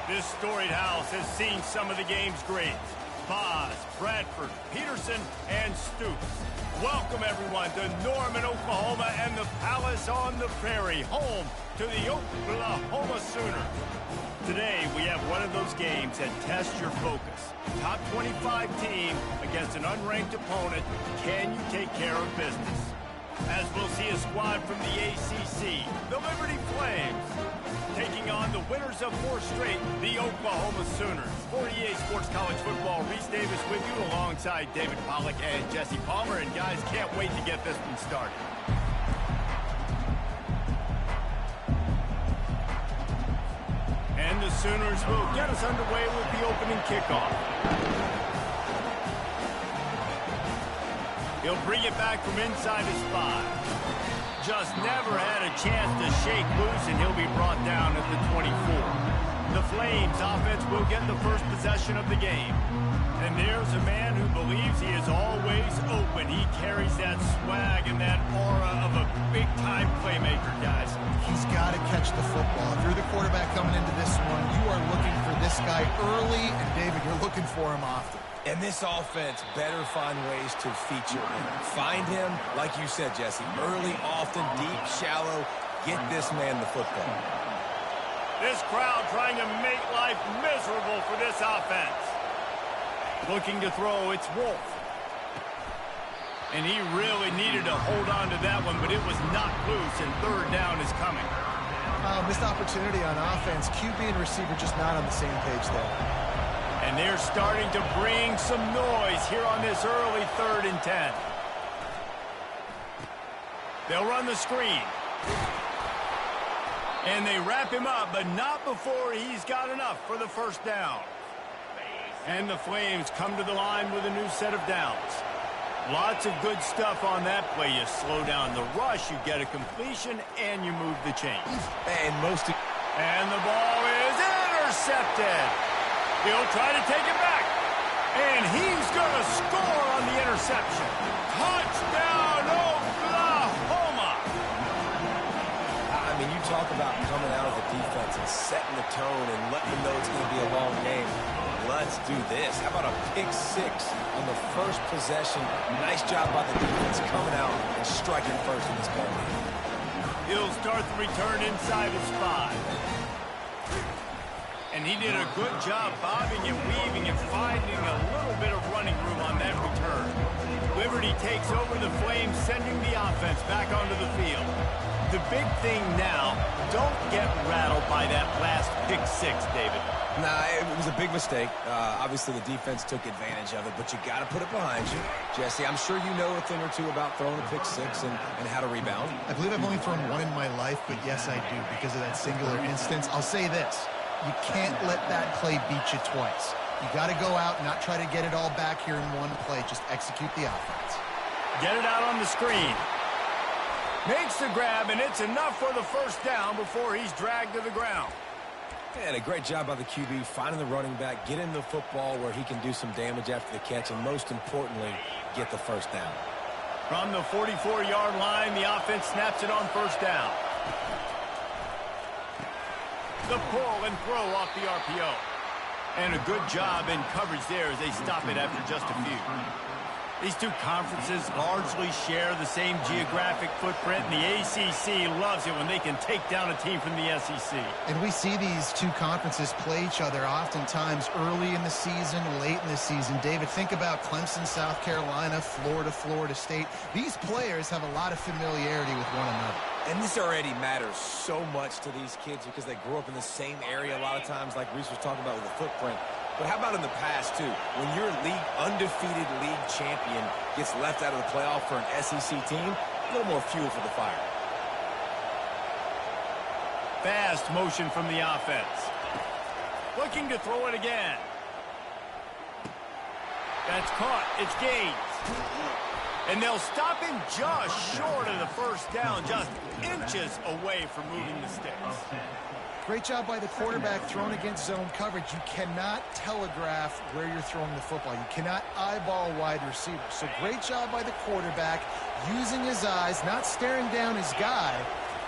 This storied house has seen some of the game's greats. Boz, Bradford, Peterson, and Stoops. Welcome, everyone, to Norman, Oklahoma, and the Palace on the Prairie, home to the Oklahoma Sooners. Today, we have one of those games that tests your focus. Top 25 team against an unranked opponent. Can you take care of business? As we'll see a squad from the ACC, the Liberty Flames, taking on the winners of 4 straight, the Oklahoma Sooners. 48 Sports College Football, Reese Davis with you alongside David Pollack and Jesse Palmer. And guys, can't wait to get this one started. And the Sooners will get us underway with the opening kickoff. He'll bring it back from inside his 5. Just never had a chance to shake loose, and he'll be brought down at the 24. The Flames offense will get the first possession of the game. And there's a man who believes he is always open. He carries that swag and that aura of a big-time playmaker, guys. He's got to catch the football. If you're the quarterback coming into this one, you are looking for this guy early, and David, you're looking for him often. And this offense better find ways to feature him. Find him, like you said, Jesse, early, often, deep, shallow. Get this man the football. This crowd trying to make life miserable for this offense. Looking to throw, it's Wolf. And he really needed to hold on to that one, but it was knocked loose, and third down is coming. Missed opportunity on offense. QB and receiver just not on the same page there. And they're starting to bring some noise here on this early 3rd and 10. They'll run the screen. And they wrap him up, but not before he's got enough for the first down. And the Flames come to the line with a new set of downs. Lots of good stuff on that play. You slow down the rush, you get a completion, and you move the chains. And the ball is intercepted. He'll try to take it back. And he's going to score on the interception. Touchdown, Oklahoma! I mean, you talk about coming out of the defense and setting the tone and letting them know it's going to be a long game. Let's do this. How about a pick 6 on the first possession? Nice job by the defense coming out and striking first in this ball game. He'll start the return inside his 5. And he did a good job bobbing and weaving and finding a little bit of running room on that return. Liberty takes over the Flames, sending the offense back onto the field. The big thing now, don't get rattled by that last pick 6, David. Nah, it was a big mistake. Obviously, the defense took advantage of it, but you got to put it behind you. Jesse, I'm sure you know a thing or two about throwing a pick 6 and how to rebound. I believe I've only thrown one in my life, but yes, I do, because of that singular instance. I'll say this. You can't let that play beat you twice. You got to go out and not try to get it all back here in one play. Just execute the offense. Get it out on the screen. Makes the grab, and it's enough for the first down before he's dragged to the ground. And a great job by the QB, finding the running back, getting the football where he can do some damage after the catch, and most importantly, get the first down. From the 44-yard line, the offense snaps it on first down. The pull and throw off the RPO. And a good job in coverage there as they stop it after just a few. These two conferences largely share the same geographic footprint, and the ACC loves it when they can take down a team from the SEC. And we see these two conferences play each other oftentimes early in the season, late in the season. David, think about Clemson, South Carolina, Florida, Florida State. These players have a lot of familiarity with one another. And this already matters so much to these kids because they grew up in the same area a lot of times, like Reese was talking about with the footprint. But how about in the past, too? When your undefeated league champion gets left out of the playoff for an SEC team, a little more fuel for the fire. Fast motion from the offense. Looking to throw it again. That's caught. It's Gaines. And they'll stop him just short of the first down, just inches away from moving the sticks. Great job by the quarterback thrown against zone coverage. You cannot telegraph where you're throwing the football. You cannot eyeball wide receiver. So great job by the quarterback using his eyes, not staring down his guy,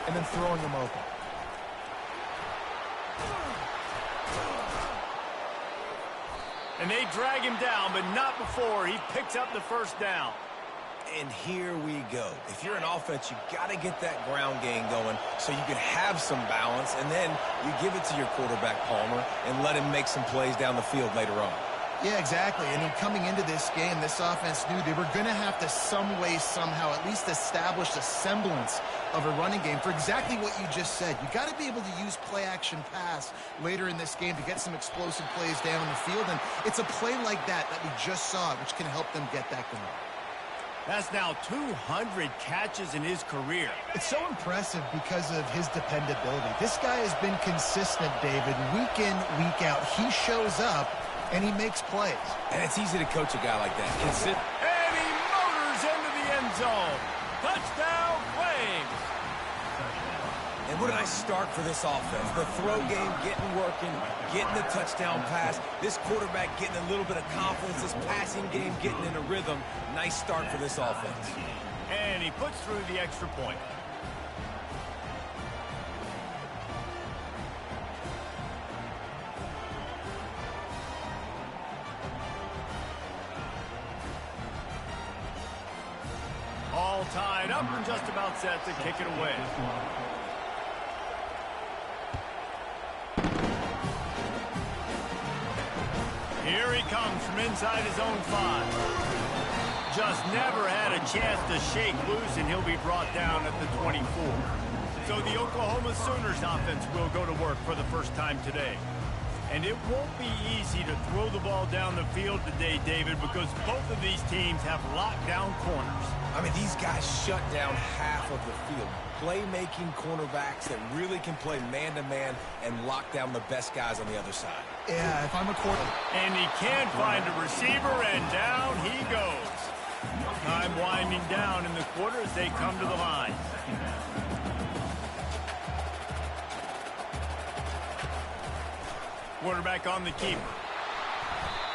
and then throwing him open. And they drag him down, but not before he picks up the first down. And here we go. If you're an offense, you got to get that ground game going so you can have some balance, and then you give it to your quarterback, Palmer, and let him make some plays down the field later on. Yeah, exactly. And coming into this game, this offense knew they were going to have to some way, somehow, at least establish a semblance of a running game for exactly what you just said. You got to be able to use play-action pass later in this game to get some explosive plays down the field. And it's a play like that we just saw, which can help them get that going. That's now 200 catches in his career. It's so impressive because of his dependability. This guy has been consistent, David, week in, week out. He shows up, and he makes plays. And it's easy to coach a guy like that. And he motors into the end zone. Touchdown, Flames. And what a nice start for this offense. The throw game getting working, getting the touchdown pass. This quarterback getting a little bit of confidence. This passing game getting in a rhythm. Nice start for this offense. And he puts through the extra point. All tied up and just about set to kick it away. Here he comes from inside his own 5. Just never had a chance to shake loose, and he'll be brought down at the 24. So the Oklahoma Sooners offense will go to work for the first time today. And it won't be easy to throw the ball down the field today, David, because both of these teams have lockdown corners. I mean, these guys shut down half of the field. Playmaking cornerbacks that really can play man-to-man and lock down the best guys on the other side. Yeah, if I'm a quarterback. And he can't find a receiver, and down he goes. Time winding down in the quarter as they come to the line. Quarterback on the keeper.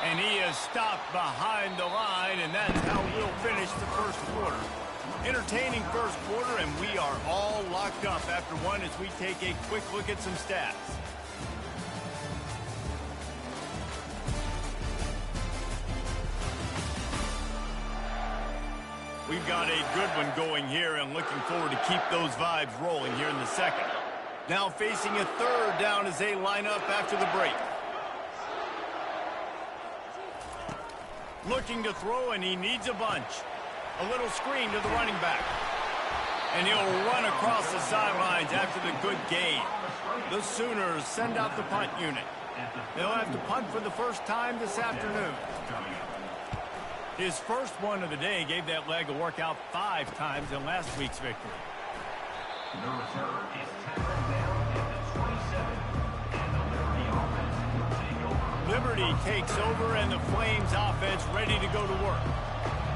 And he is stopped behind the line, and that's how we'll finish the first quarter. Entertaining first quarter, and we are all locked up after one as we take a quick look at some stats. We've got a good one going here and looking forward to keep those vibes rolling here in the second. Now facing a third down as they line up after the break. Looking to throw, and he needs a bunch. A little screen to the running back. And he'll run across the sidelines after the good gain. The Sooners send out the punt unit. They'll have to punt for the first time this afternoon. His first one of the day gave that leg a workout 5 times in last week's victory. Liberty takes over, and the Flames offense ready to go to work.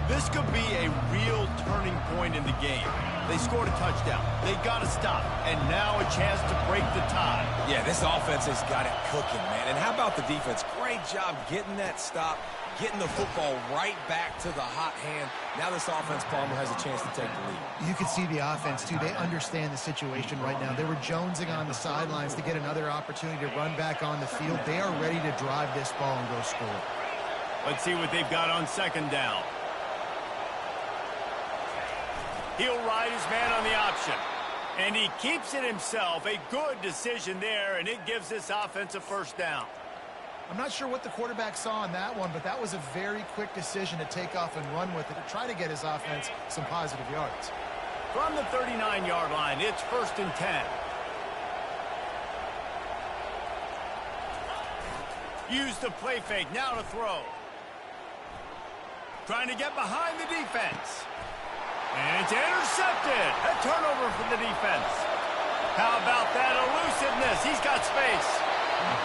This could be a real turning point in the game. They scored a touchdown. They got to stop. And now a chance to break the tie. Yeah, this offense has got it cooking, man. And how about the defense? Great job getting that stop, getting the football right back to the hot hand. Now this offense, Palmer, has a chance to take the lead. You can see the offense, too. They understand the situation right now. They were jonesing on the sidelines to get another opportunity to run back on the field. They are ready to drive this ball and go score. Let's see what they've got on second down. He'll ride his man on the option. And he keeps it himself. A good decision there, and it gives this offense a first down. I'm not sure what the quarterback saw on that one, but that was a very quick decision to take off and run with it to try to get his offense some positive yards. From the 39-yard line, it's 1st and 10. Use the play fake, now to throw. Trying to get behind the defense. And it's intercepted. A turnover for the defense. How about that elusiveness? He's got space.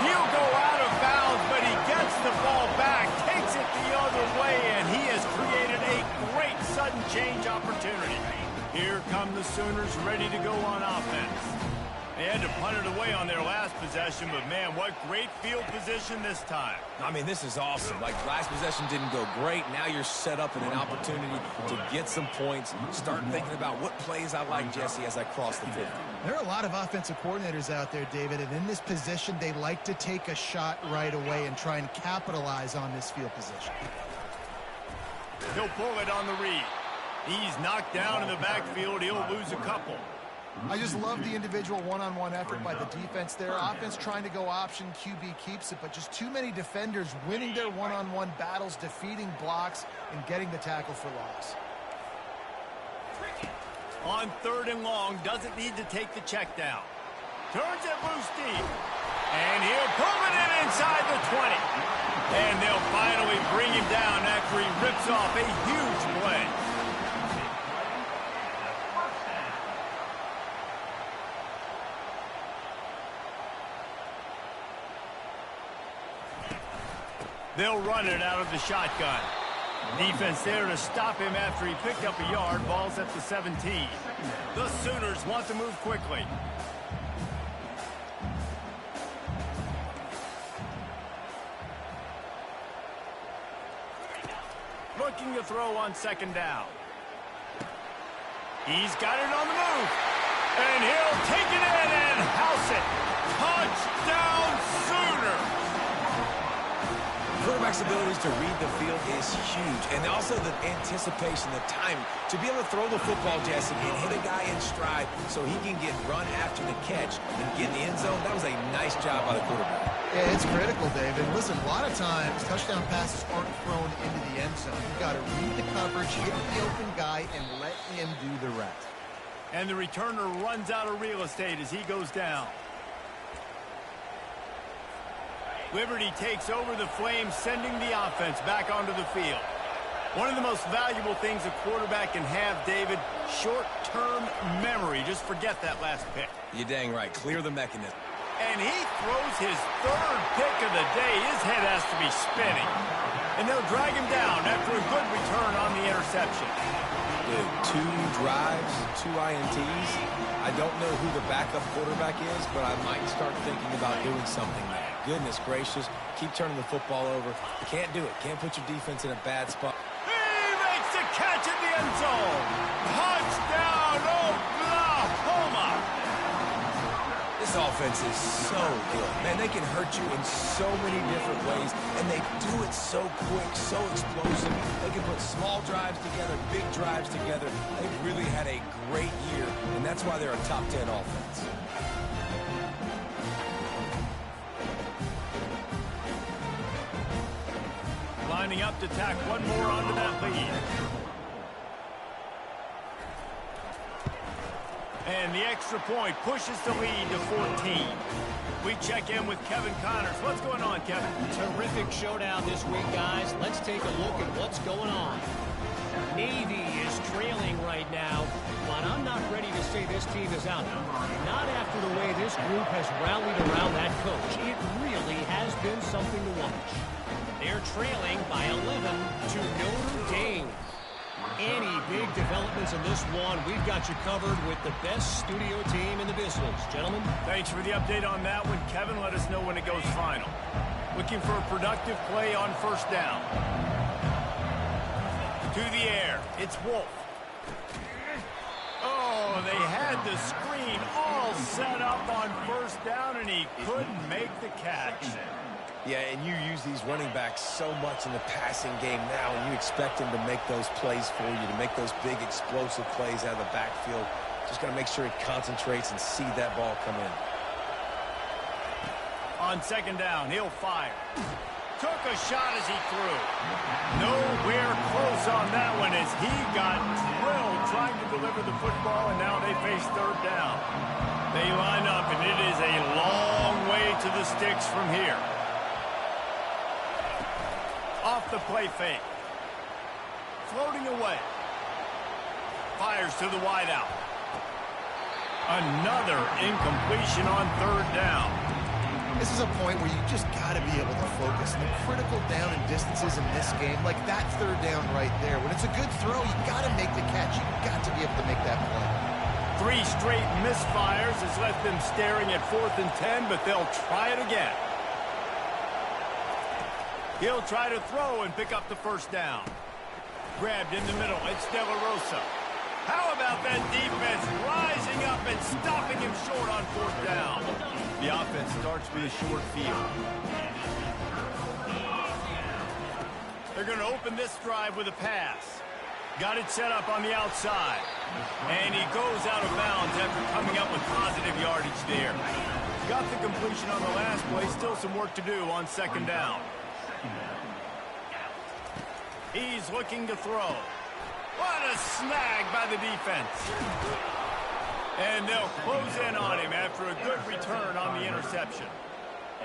He'll go out of bounds, but he gets the ball back, takes it the other way, and he has created a great sudden change opportunity. Here come the Sooners ready to go on offense. They had to punt it away on their last possession, but, man, what great field position this time. I mean, this is awesome. Like, last possession didn't go great. Now you're set up in an opportunity to get some points. Start thinking about what plays I like, Jesse, as I cross the 50. There are a lot of offensive coordinators out there, David, and in this position, they like to take a shot right away and try and capitalize on this field position. He'll pull it on the read. He's knocked down in the backfield. He'll lose a couple. I just love the individual one-on-one effort by the defense there. Offense trying to go option, QB keeps it, but just too many defenders winning their one-on-one battles, defeating blocks, and getting the tackle for loss. On 3rd and long, doesn't need to take the check down. Turns it loose deep. And he'll pull it in inside the 20. And they'll finally bring him down after he rips off a huge play. They'll run it out of the shotgun. Defense there to stop him after he picked up a yard. Ball's at the 17. The Sooners want to move quickly. Looking to throw on 2nd down. He's got it on the move. And he'll take it in and house it. Touchdown Sooners! Quarterback's abilities to read the field is huge, and also the anticipation, the time to be able to throw the football, Jesse, and hit a guy in stride so he can get run after the catch and get in the end zone. That was a nice job by the quarterback. Yeah, it's critical, David. Listen, a lot of times touchdown passes aren't thrown into the end zone. You've got to read the coverage, hit the open guy, and let him do the rest. And the returner runs out of real estate as he goes down. Liberty takes over the Flames, sending the offense back onto the field. One of the most valuable things a quarterback can have, David, short-term memory. Just forget that last pick. You're dang right. Clear the mechanism. And he throws his 3rd pick of the day. His head has to be spinning. And they'll drag him down after a good return on the interception. Dude, 2 drives, 2 INTs. I don't know who the backup quarterback is, but I might start thinking about doing something there. Goodness gracious. Keep turning the football over. Can't do it. Can't put your defense in a bad spot. He makes the catch in the end zone. Touchdown, Oklahoma. This offense is so good. Man, they can hurt you in so many different ways, and they do it so quick, so explosive. They can put small drives together, big drives together. They've really had a great year, and that's why they're a top 10 offense. Lining up to tack one more onto that lead. And the extra point pushes the lead to 14. We check in with Kevin Connors. What's going on, Kevin? Terrific showdown this week, guys. Let's take a look at what's going on. Navy is trailing right now, but I'm not ready to say this team is out. Not after the way this group has rallied around that coach. It really has been something to watch. They're trailing by 11 to Notre Dame. Any big developments in this one, we've got you covered with the best studio team in the business. Gentlemen. Thanks for the update on that one, Kevin. Let us know when it goes final. Looking for a productive play on 1st down. To the air. It's Wolf. Oh, they had the screen all set up on 1st down, and he couldn't make the catch. Yeah, and you use these running backs so much in the passing game now, and you expect them to make those plays for you, to make those big explosive plays out of the backfield. Just got to make sure he concentrates and see that ball come in. On 2nd down, he'll fire. Took a shot as he threw. Nowhere close on that one as he got drilled trying to deliver the football, and now they face 3rd down. They line up, and it is a long way to the sticks from here. Off the play fake. Floating away. Fires to the wideout. Another incompletion on 3rd down. This is a point where you just got to be able to focus. The critical down and distances in this game, like that 3rd down right there. When it's a good throw, you got to make the catch. You got to be able to make that play. 3 straight misfires has left them staring at 4th and 10, but they'll try it again. He'll try to throw and pick up the first down. Grabbed in the middle. It's De La Rosa. How about that defense rising up and stopping him short on 4th down? The offense starts with a short field. They're going to open this drive with a pass. Got it set up on the outside. And he goes out of bounds after coming up with positive yardage there. Got the completion on the last play. Still some work to do on 2nd down. He's looking to throw. What a snag by the defense. And they'll close in on him after a good return on the interception.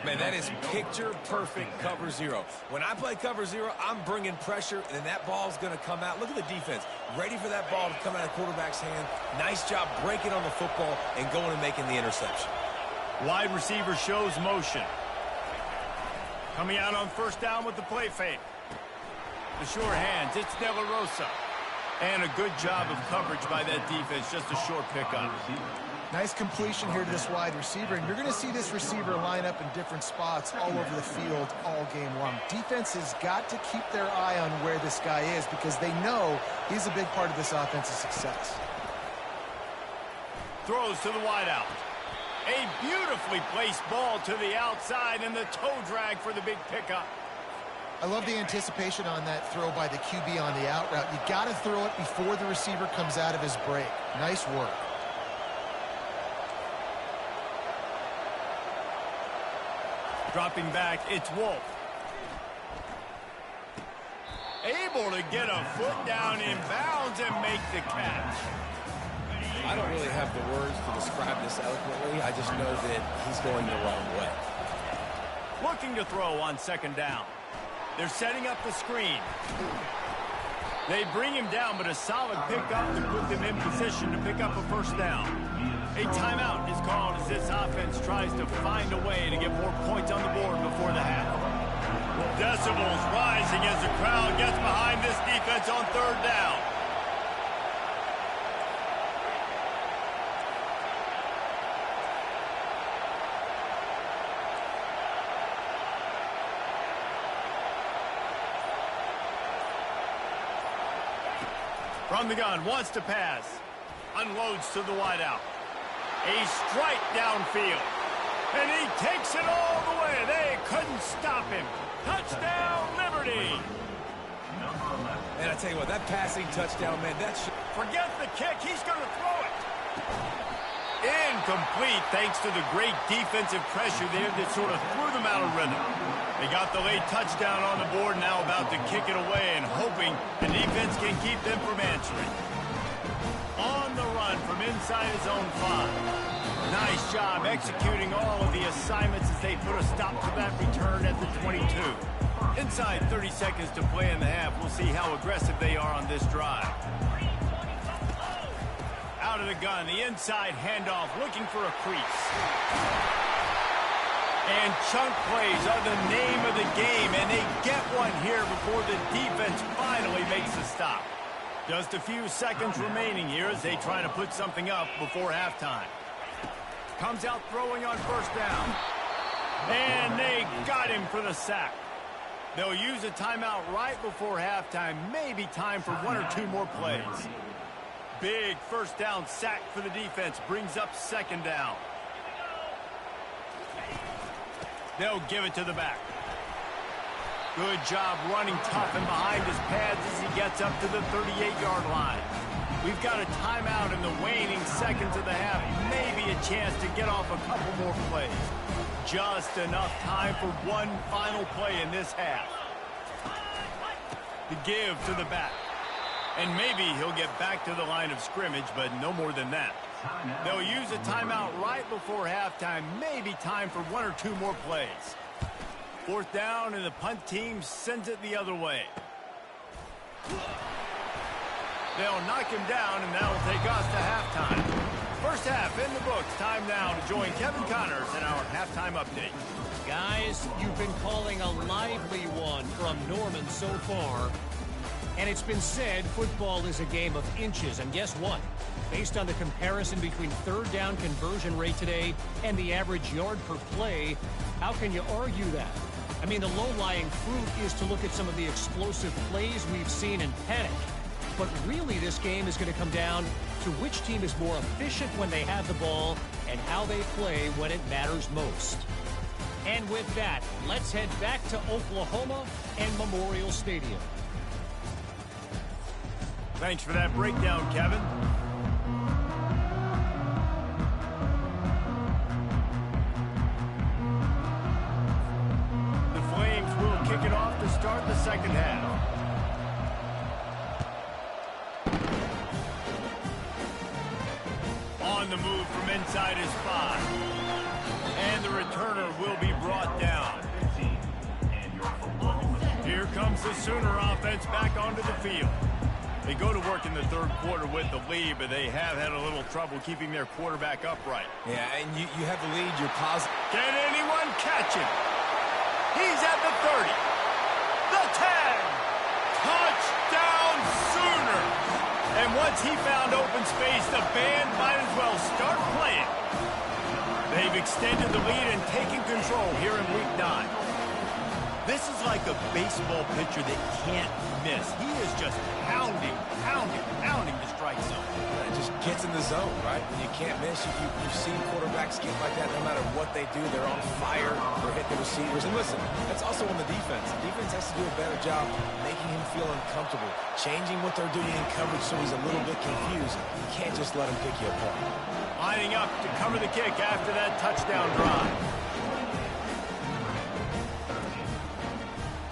Man, that is picture-perfect cover 0. When I play cover 0, I'm bringing pressure, and that ball's going to come out. Look at the defense. Ready for that ball to come out of the quarterback's hand. Nice job breaking on the football and going and making the interception. Wide receiver shows motion. Coming out on 1st down with the play fake. The sure hands, it's De La Rosa. And a good job of coverage by that defense, just a short pickup. Nice completion here to this wide receiver, and you're going to see this receiver line up in different spots all over the field all game long. Defense has got to keep their eye on where this guy is because they know he's a big part of this offense's success. Throws to the wideout. A beautifully placed ball to the outside and the toe drag for the big pickup. I love the anticipation on that throw by the QB on the out route. You got to throw it before the receiver comes out of his break. Nice work. Dropping back, it's Wolf. Able to get a foot down in bounds and make the catch. I don't really have the words to describe this eloquently. I just know that he's going the wrong way. Looking to throw on 2nd down. They're setting up the screen. They bring him down, but a solid pickup to put them in position to pick up a 1st down. A timeout is called as this offense tries to find a way to get more points on the board before the half. Decibels rising as the crowd gets behind this defense on 3rd down. From the gun, wants to pass. Unloads to the wideout. A strike downfield. And he takes it all the way. They couldn't stop him. Touchdown, Liberty. And I tell you what, that passing touchdown, man, that should... Forget the kick. He's going to throw it. Incomplete thanks to the great defensive pressure there that sort of threw them out of rhythm. They got the late touchdown on the board, now about to kick it away and hoping the defense can keep them from answering. On the run from inside his own 5. Nice job executing all of the assignments as they put a stop to that return at the 22. Inside 30 seconds to play in the half. We'll see how aggressive they are on this drive. Out of the gun, the inside handoff, looking for a crease. And chunk plays are the name of the game, and they get one here before the defense finally makes a stop. Just a few seconds remaining here as they try to put something up before halftime. Comes out throwing on 1st down. And they got him for the sack. They'll use a timeout right before halftime. Maybe time for 1 or 2 more plays. Big 1st down sack for the defense. Brings up 2nd down. They'll give it to the back. Good job running tough and behind his pads as he gets up to the 38-yard line. We've got a timeout in the waning seconds of the half. Maybe a chance to get off a couple more plays. Just enough time for one final play in this half. The give to the back. And maybe he'll get back to the line of scrimmage, but no more than that. They'll use a timeout right before halftime. Maybe time for 1 or 2 more plays. 4th down, and the punt team sends it the other way. They'll knock him down, and that will take us to halftime. First half in the books. Time now to join Kevin Connors in our halftime update. Guys, you've been calling a lively one from Norman so far. And it's been said football is a game of inches. And guess what? Based on the comparison between third down conversion rate today and the average yard per play, how can you argue that? I mean, the low-lying fruit is to look at some of the explosive plays we've seen in panic. But really, this game is going to come down to which team is more efficient when they have the ball and how they play when it matters most. And with that, let's head back to Oklahoma and Memorial Stadium. Thanks for that breakdown, Kevin. The Flames will kick it off to start the second half. On the move from inside his 5. And the returner will be brought down. Here comes the Sooner offense back onto the field. They go to work in the third quarter with the lead, but they have had a little trouble keeping their quarterback upright. Yeah, and you have the lead. You're positive. Can anyone catch him? He's at the 30. The 10. Touchdown Sooners. And once he found open space, the band might as well start playing. They've extended the lead and taken control here in Week 9. This is like a baseball pitcher that can't miss. He is just pounding the strike zone. It just gets in the zone, right? When you can't miss, you've seen quarterbacks get like that no matter what they do. They're on fire. They're hitting the receivers. And listen, that's also on the defense. The defense has to do a better job making him feel uncomfortable, changing what they're doing in coverage so he's a little bit confused. You can't just let him pick you apart. Lining up to cover the kick after that touchdown drive.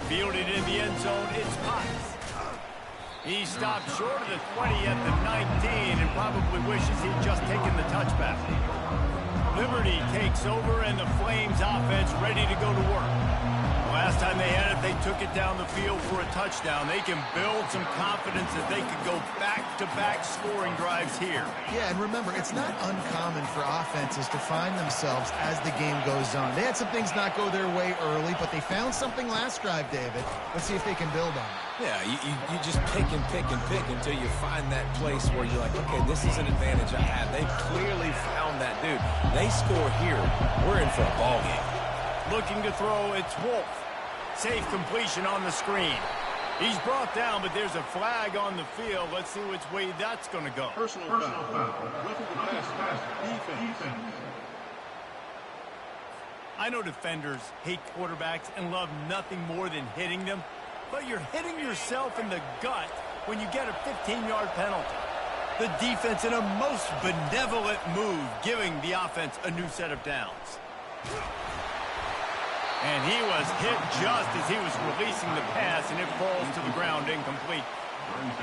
Fielded in the end zone, it's Potts. He stopped short of the 20 at the 19 and probably wishes he'd just taken the touchback. Liberty takes over and the Flames offense ready to go to work. Last time they had it, they took it down the field for a touchdown. They can build some confidence that they could go back-to-back scoring drives here. Yeah, and remember, it's not uncommon for offenses to find themselves as the game goes on. They had some things not go their way early, but they found something last drive, David. Let's see if they can build on it. Yeah, you just pick and pick and pick until you find that place where you're like, okay, this is an advantage I have. They clearly found that dude. They score here. We're in for a ball game. Looking to throw, it's Wolf. Safe completion on the screen. He's brought down, but there's a flag on the field. Let's see which way that's going to go. Personal foul. Roughing the pass. Defense. I know defenders hate quarterbacks and love nothing more than hitting them, but you're hitting yourself in the gut when you get a 15-yard penalty. The defense in a most benevolent move, giving the offense a new set of downs. And he was hit just as he was releasing the pass, and it falls to the ground incomplete.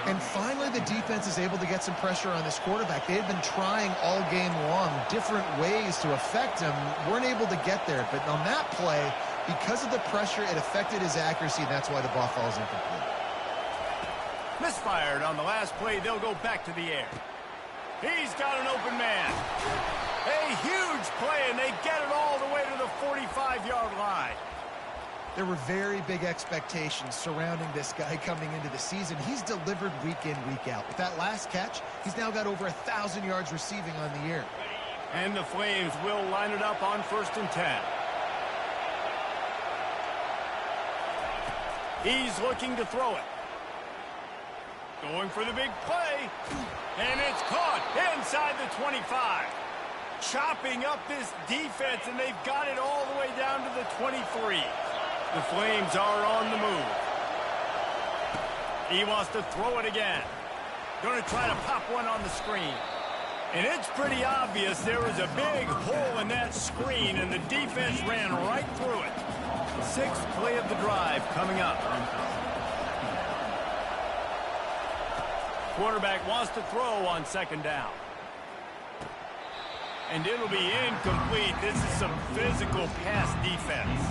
And finally, the defense is able to get some pressure on this quarterback. They had been trying all game long different ways to affect him, weren't able to get there. But on that play, because of the pressure, it affected his accuracy, and that's why the ball falls incomplete. Misfired on the last play. They'll go back to the air. He's got an open man. A huge play, and they get it all the way to the 45-yard line. There were very big expectations surrounding this guy coming into the season. He's delivered week in, week out. With that last catch, he's now got over 1,000 yards receiving on the year. And the Flames will line it up on 1st and 10. He's looking to throw it. Going for the big play. And it's caught inside the 25. Chopping up this defense, and they've got it all the way down to the 23. The Flames are on the move. He wants to throw it again. Going to try to pop one on the screen. And it's pretty obvious there was a big hole in that screen, and the defense ran right through it. 6th play of the drive coming up. Quarterback wants to throw on 2nd down. And it'll be incomplete. This is some physical pass defense.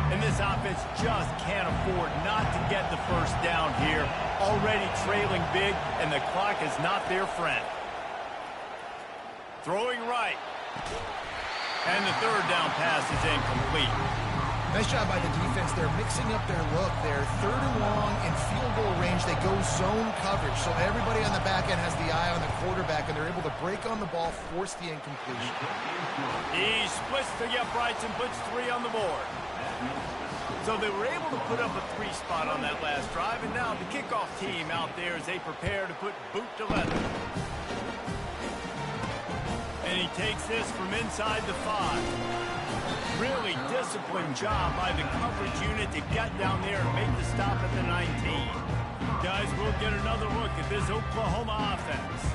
And this offense just can't afford not to get the first down here. Already trailing big, and the clock is not their friend. Throwing right. And the 3rd down pass is incomplete. Nice job by the defense. They're mixing up their look. They're 3rd and long in field goal range. They go zone coverage. So everybody on the back end has the eye on the quarterback, and they're able to break on the ball, force the incompletion. He splits the uprights and puts 3 on the board. So they were able to put up a 3 spot on that last drive, and now the kickoff team out there as they prepare to put boot to leather. And he takes this from inside the 5. Really disciplined job by the coverage unit to get down there and make the stop at the 19. Guys, we'll get another look at this Oklahoma offense.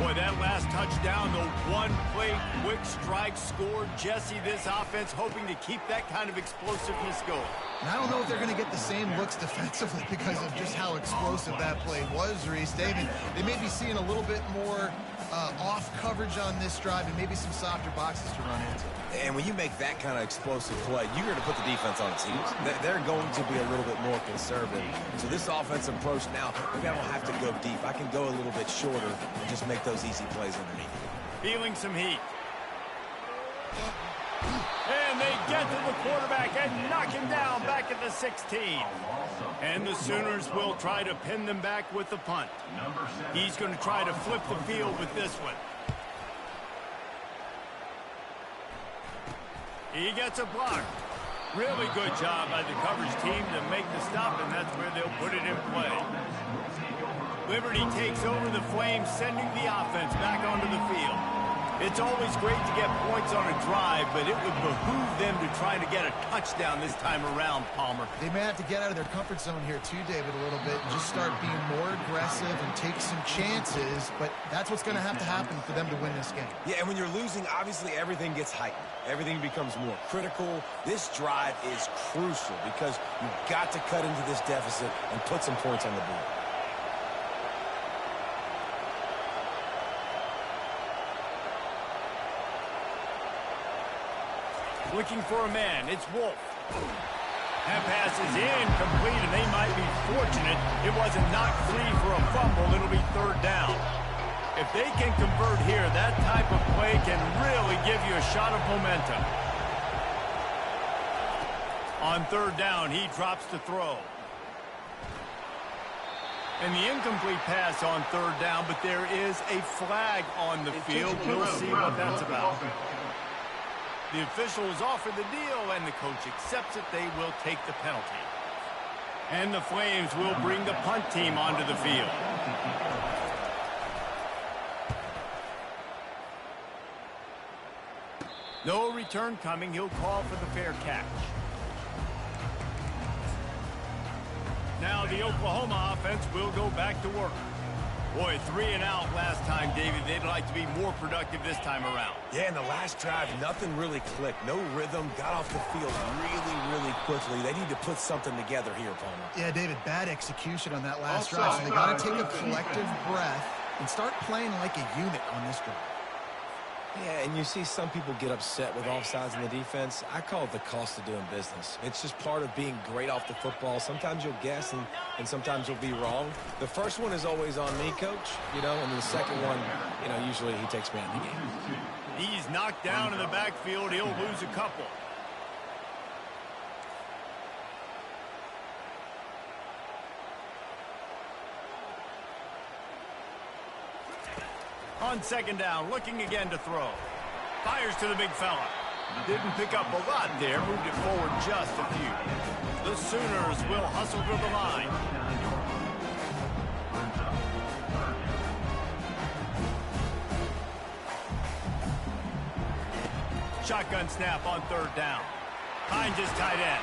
Boy, that last touchdown, the one-play quick strike scored. Jesse, this offense hoping to keep that kind of explosiveness going. And I don't know if they're going to get the same looks defensively because of just how explosive that play was, Reese. David, they may be seeing a little bit more off coverage on this drive and maybe some softer boxes to run into. And when you make that kind of explosive play, you're going to put the defense on its heels. They're going to be a little bit more conservative. So this offensive approach now, maybe I don't have to go deep. I can go a little bit shorter and just make those easy plays underneath. Feeling some heat. And they get to the quarterback and knock him down back at the 16. And the Sooners will try to pin them back with the punt. He's going to try to flip the field with this one. He gets a block. Really good job by the coverage team to make the stop, and that's where they'll put it in play. Liberty takes over the Flames, sending the offense back onto the field. It's always great to get points on a drive, but it would behoove them to try to get a touchdown this time around, Palmer. They may have to get out of their comfort zone here too, David, a little bit and just start being more aggressive and take some chances, but that's what's going to happen for them to win this game. Yeah, and when you're losing, obviously everything gets heightened. Everything becomes more critical. This drive is crucial because you've got to cut into this deficit and put some points on the board. Looking for a man. It's Wolf. That pass is incomplete, and they might be fortunate it wasn't knocked free for a fumble. It'll be 3rd down. If they can convert here, that type of play can really give you a shot of momentum. On 3rd down, he drops to throw. And the incomplete pass on 3rd down, but there is a flag on the field. We'll see what that's about. The official is offered the deal, and the coach accepts it. They will take the penalty. And the Flames will bring the punt team onto the field. No return coming. He'll call for the fair catch. Now the Oklahoma offense will go back to work. Boy, 3 and out last time, David. They'd like to be more productive this time around. Yeah, in the last drive, nothing really clicked. No rhythm. Got off the field really quickly. They need to put something together here, Palmer. Yeah, David, bad execution on that last drive. So they got to take a collective breath and start playing like a unit on this drive. Yeah, and you see some people get upset with offsides in the defense. I call it the cost of doing business. It's just part of being great off the football. Sometimes you'll guess and sometimes you'll be wrong. The first one is always on me, Coach, and then the second one, usually he takes me out of the game. He's knocked down in the backfield. He'll lose a couple. On 2nd down, looking again to throw. Fires to the big fella. Didn't pick up a lot there, moved it forward just a few. The Sooners will hustle to the line. Shotgun snap on 3rd down. Finds his tight end.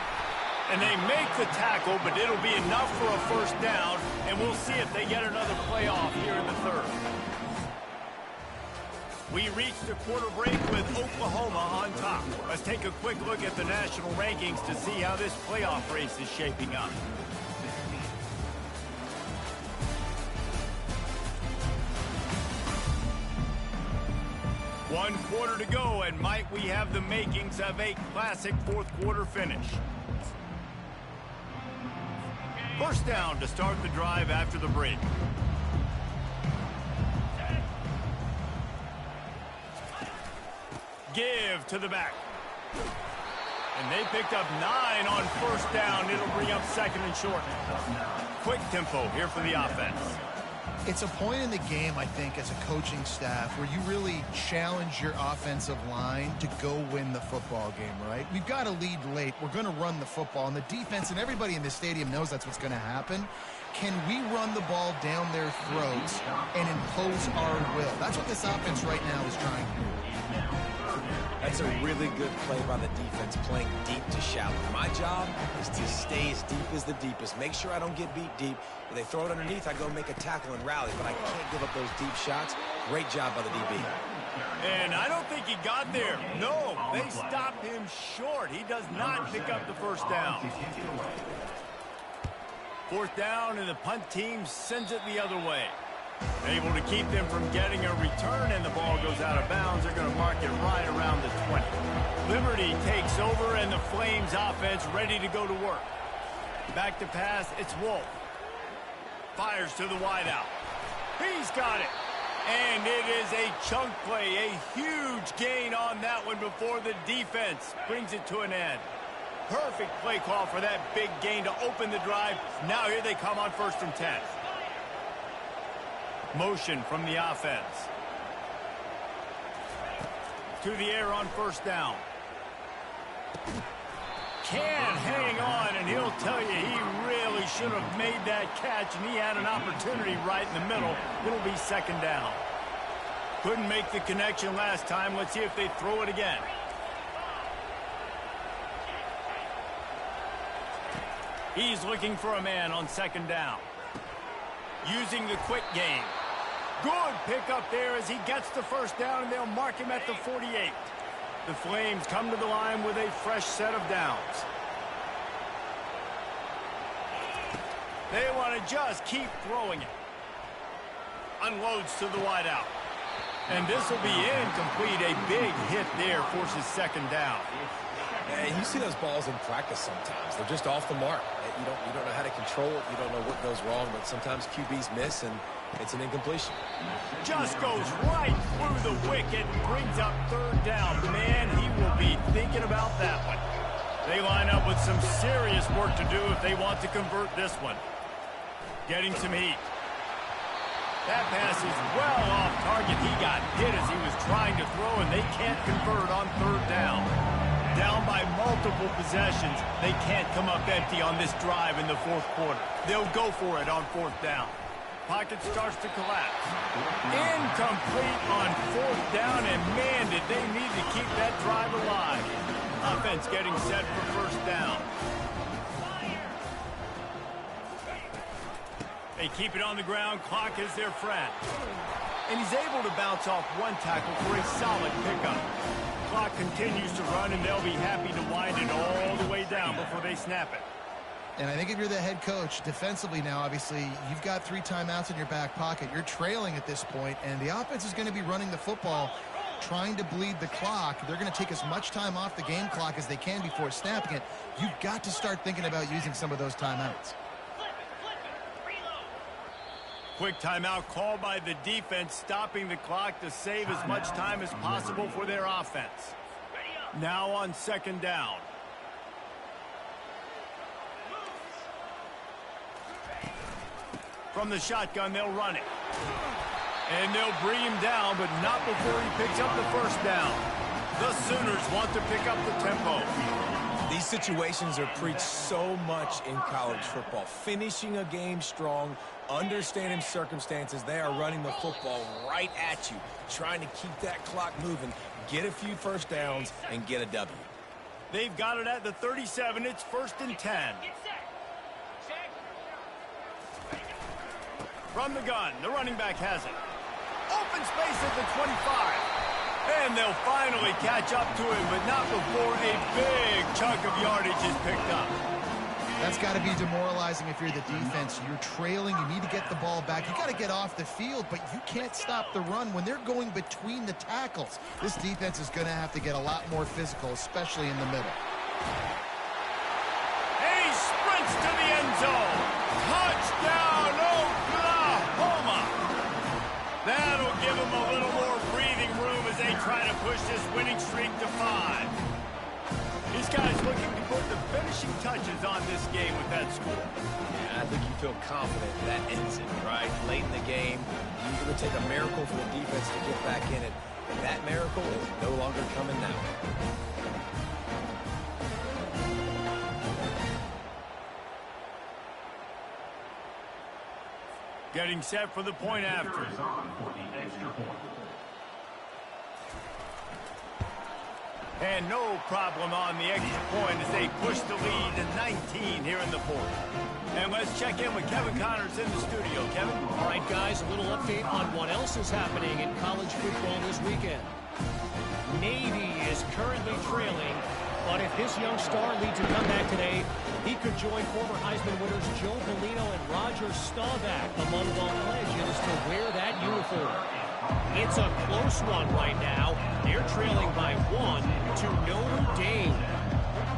And they make the tackle, but it'll be enough for a 1st down, and we'll see if they get another play off here in the 3rd. We reach the quarter break with Oklahoma on top. Let's take a quick look at the national rankings to see how this playoff race is shaping up. One quarter to go, and might we have the makings of a classic 4th quarter finish. 1st down to start the drive after the break. Give to the back. And they picked up 9 on first down. It'll bring up second and short. Quick tempo here for the offense. It's a point in the game, I think, as a coaching staff where you really challenge your offensive line to go win the football game, right? We've got to lead late. We're going to run the football. And the defense and everybody in the stadium knows that's what's going to happen. Can we run the ball down their throats and impose our will? That's what this offense right now is trying to do. That's a really good play by the defense, playing deep to shallow. My job is to stay as deep as the deepest. Make sure I don't get beat deep. If they throw it underneath, I go make a tackle and rally, but I can't give up those deep shots. Great job by the DB. And I don't think he got there. No, they stopped him short. He does not pick up the first down. Fourth down, and the punt team sends it the other way. Able to keep them from getting a return, and the ball goes out of bounds. They're going to mark it right around the 20. Liberty takes over, and the Flames offense ready to go to work. Back to pass, it's Wolf. Fires to the wideout. He's got it. And it is a chunk play, a huge gain on that one before the defense brings it to an end. Perfect play call for that big gain to open the drive. Now here they come on 1st and 10. Motion from the offense. To the air on first down. Can hang on, and he'll tell you he really should have made that catch, and he had an opportunity right in the middle. It'll be second down. Couldn't make the connection last time. Let's see if they throw it again. He's looking for a man on second down. Using the quick game. Good pickup there as he gets the first down, and they'll mark him at the 48. The Flames come to the line with a fresh set of downs. They want to just keep throwing it. Unloads to the wideout. And this will be incomplete. A big hit there forces second down. And you see those balls in practice sometimes. They're just off the mark. You don't know how to control it. You don't know what goes wrong, but sometimes QBs miss, and it's an incompletion. Just goes right through the wicket and brings up third down. Man, he will be thinking about that one. They line up with some serious work to do if they want to convert this one. Getting some heat. That pass is well off target. He got hit as he was trying to throw, and they can't convert on third down. Down by multiple possessions, they can't come up empty on this drive in the fourth quarter. They'll go for it on fourth down. Pocket starts to collapse. Incomplete on fourth down, and man, did they need to keep that drive alive. Offense getting set for first down. They keep it on the ground. Clock is their friend. And he's able to bounce off one tackle for a solid pickup. Clock continues to run, and they'll be happy to wind it all the way down before they snap it. And I think if you're the head coach, defensively now, obviously, you've got 3 timeouts in your back pocket. You're trailing at this point, and the offense is going to be running the football, trying to bleed the clock. They're going to take as much time off the game clock as they can before snapping it. You've got to start thinking about using some of those timeouts. Quick timeout called by the defense, stopping the clock to save as much time as possible for their offense. Now on second down. From the shotgun, they'll run it. And they'll bring him down, but not before he picks up the first down. The Sooners want to pick up the tempo. These situations are preached so much in college football. Finishing a game strong, understanding circumstances. They are running the football right at you, trying to keep that clock moving, get a few first downs, and get a W. They've got it at the 37. It's 1st and 10. From the gun, the running back has it. Open space at the 25. And they'll finally catch up to him, but not before a big chunk of yardage is picked up. That's got to be demoralizing if you're the defense. You're trailing. You need to get the ball back. You got to get off the field, but you can't stop the run when they're going between the tackles. This defense is going to have to get a lot more physical, especially in the middle. He sprints to the end zone. Touchdown, Oklahoma. That'll give him a little more breathing room as they try to push this winning streak to 5. These guys look finishing touches on this game with that score. Yeah, I think you feel confident that ends it, right? Late in the game, usually would take a miracle for the defense to get back in it. And that miracle is no longer coming now. Getting set for the point after. And no problem on the extra point as they push the lead to 19 here in the fourth. And let's check in with Kevin Connors in the studio. Kevin? All right, guys, a little update on what else is happening in college football this weekend. Navy is currently trailing, but if this young star leads a comeback today, he could join former Heisman winners Joe Bellino and Roger Staubach among the legends to wear that uniform. It's a close one right now. They're trailing by 1 to Notre Dame.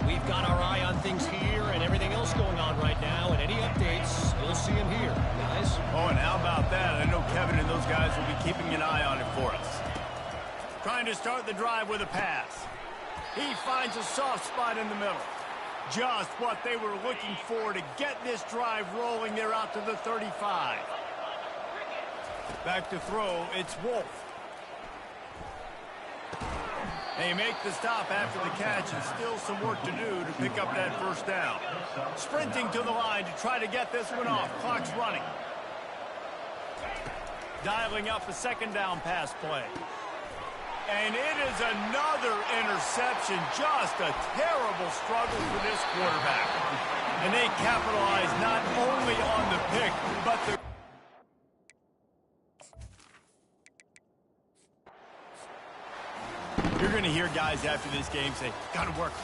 We've got our eye on things here and everything else going on right now, and any updates, you'll see them here, guys. Oh, and how about that? I know Kevin and those guys will be keeping an eye on it for us. Trying to start the drive with a pass. He finds a soft spot in the middle. Just what they were looking for to get this drive rolling. They're out to the 35. Back to throw, it's Wolf. They make the stop after the catch, and still some work to do to pick up that first down. Sprinting to the line to try to get this one off. Clock's running. Dialing up a second down pass play. And it is another interception. Just a terrible struggle for this quarterback. And they capitalize not only on the pick, but the... You're going to hear guys after this game say, got to work hard.